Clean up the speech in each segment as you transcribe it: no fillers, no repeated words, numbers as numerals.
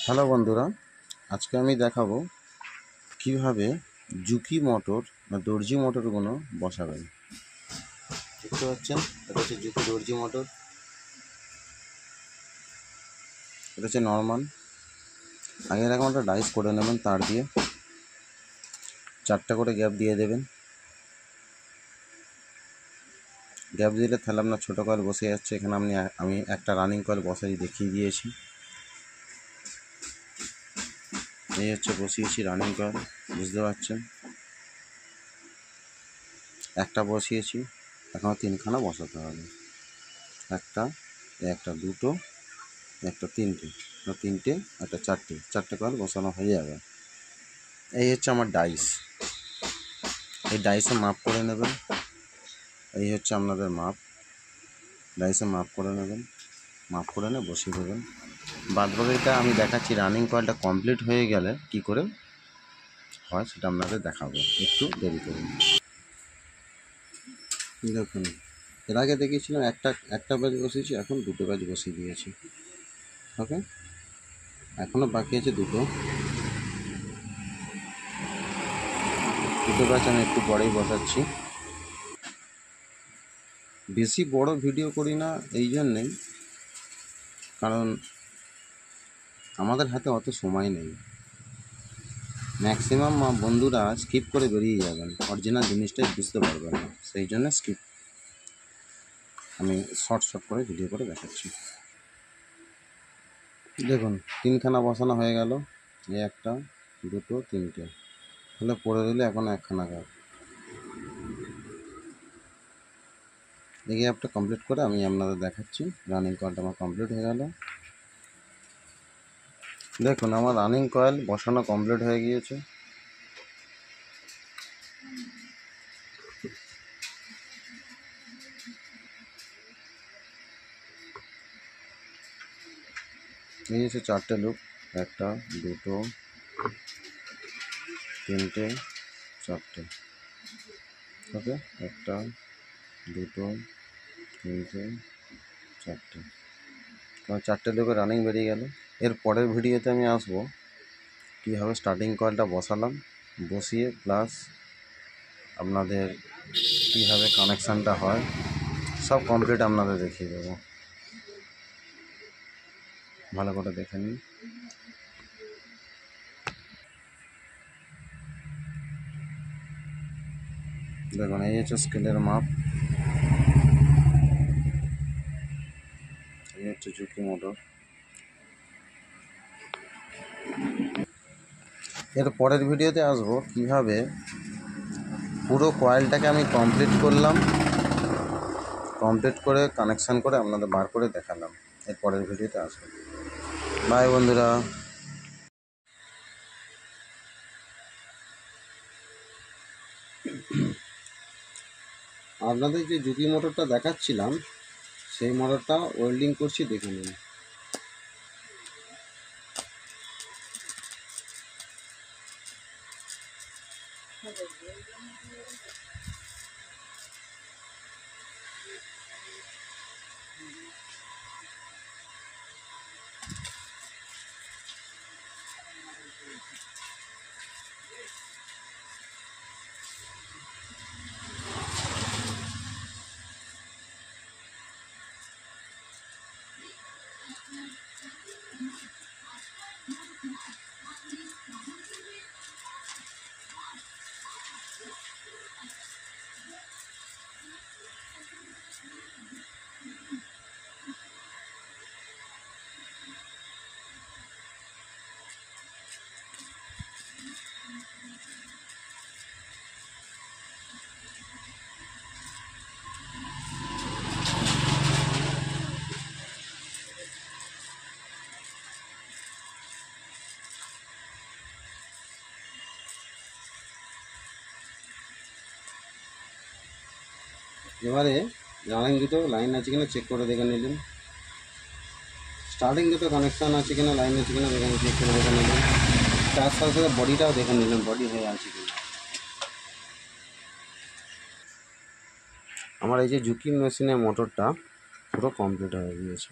Hello বন্ধুরা, আজকে আমি দেখাবো কিভাবে জুকি মোটর বা দর্জি মোটরগুলো বসাবেন। দেখতে পাচ্ছেন, এটা হচ্ছে জুকি দর্জি মোটর, এটা হচ্ছে নর্মাল। আগে এরকম একটা ডাইস করে নেবেন, তার দিয়ে 4টা করে গ্যাপ দিয়ে দেবেন। গ্যাপ দিলে তাহলে আপনার ছোটো কয়েল বসে যাচ্ছে। এখানে আমি একটা রানিং কয়েল বসাই দেখিয়ে দিয়েছি। এই হচ্ছে বসিয়েছি রানিং কয়েল, বুঝতে পারছেন। একটা বসিয়েছি, এখনও 3খানা বসাতে হবে। একটা দুটো, একটা তিনটে, একটা চারটে কয়েল বসানো হয়ে যাবে। এই হচ্ছে আমার ডাইস, এই ডাইসে মাপ করে নেবেন। এই হচ্ছে আপনাদের মাপ, ডাইসে মাপ করে নেবেন, মাপ করে নিয়ে বসিয়ে দেবেন। বাদবাকিটা আমি দেখাচ্ছি। রানিং কয়েলটা কমপ্লিট হয়ে গেলে কি করে হয় সেটা আপনাদের দেখাবো, একটু দেরি করুন। দেখুন, এর আগে দেখিয়েছিলাম একটা ব্যাচ বসিয়েছি, এখন দুটো ব্যাচ বসিয়ে দিয়েছি। ওকে, এখনও বাকি আছে দুটো ব্যাচ আমি একটু পরেই বসাচ্ছি। বেশি বড় ভিডিও করি না এই জন্যেই, কারণ আমাদের হাতে অত সময় নেই। ম্যাক্সিমাম বন্ধুরা স্কিপ করে বেরিয়ে যাবেন, অরিজিনাল জিনিসটাই বুঝতে পারবেন না, সেই জন্য আমি শর্ট করে ভিডিও করে দেখাচ্ছি। দেখুন, 3খানা বসানো হয়ে গেল, এই একটা দুটো তিনটে, তাহলে পড়ে দিলে এখন 1খানা গ্যাপ। এই গ্যাপটা কমপ্লিট করে আমি আপনাদের দেখাচ্ছি। রানিং কয়েলটা আমার কমপ্লিট হয়ে গেল। দেখুন, আমার রানিং কয়েল বসানো কমপ্লিট হয়ে গিয়েছে। এই হচ্ছে 4টে লুপ, একটা দুটো তিনটে চারটে। ওকে, একটা দুটো তিনটে চারটে, আমার 4টে লুপে রানিং বেরিয়ে গেল। এর পরের ভিডিওতে আমি আসবো কীভাবে স্টার্টিং কয়েলটা বসালাম, বসিয়ে প্লাস আপনাদের কীভাবে কানেকশানটা হয় সব কমপ্লিট আপনাদের দেখিয়ে দেবো। ভালো করে দেখে নিন। দেখুন, এই হচ্ছে স্কেলের মাপ, এই হচ্ছে জুকি মোটর। এর পরের ভিডিওতে আসবো কিভাবে পুরো কয়েলটাকে আমি কমপ্লিট করলাম, কমপ্লিট করে কানেকশান করে আপনাদের বার করে দেখালাম। এর পরের ভিডিওতে আসবো। বাই বন্ধুরা। আপনাদের যে জুকি মোটরটা দেখাচ্ছিলাম সেই মোটরটা ওয়েল্ডিং করছি, দেখে নিন। এবারে রানিং দুটো লাইন আছে কিনা চেক করে দেখে নিলেন, স্টার্টিং দুটো কানেকশান আছে কিনা, লাইন আছে কিনা দেখে চেক করে দেখে নিলেন, তার সাথে সাথে বডিটাও দেখে নিলেন, বডি হয়ে আছে কিনা। আমার এই যে জুকি মেশিনের মোটরটা পুরো কমপ্লিট হয়ে গিয়েছে,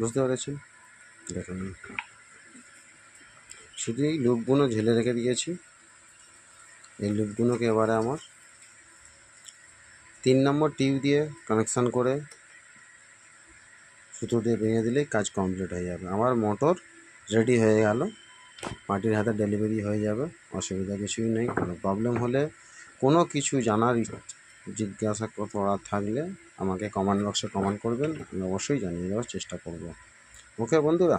বুঝতে পেরেছেন। দেখুন, শুধু এই লুপগুলো ঝেলে রেখে দিয়েছি। এই লুপগুলোকে এবারে আমার 3 নম্বর টিউব দিয়ে কানেকশান করে সুতো দিয়ে ভেঙে দিলেই কাজ কমপ্লিট হয়ে যাবে। আমার মোটর রেডি হয়ে গেল, পার্টির হাতে ডেলিভারি হয়ে যাবে। অসুবিধা কিছুই নেই। কোনো প্রবলেম হলে, কোনো কিছু জানার জিজ্ঞাসা করার থাকলে আমাকে কমেন্ট বক্সে কমেন্ট করবেন, আমি অবশ্যই জানিয়ে দেওয়ার চেষ্টা করব। ওকে বন্ধুরা।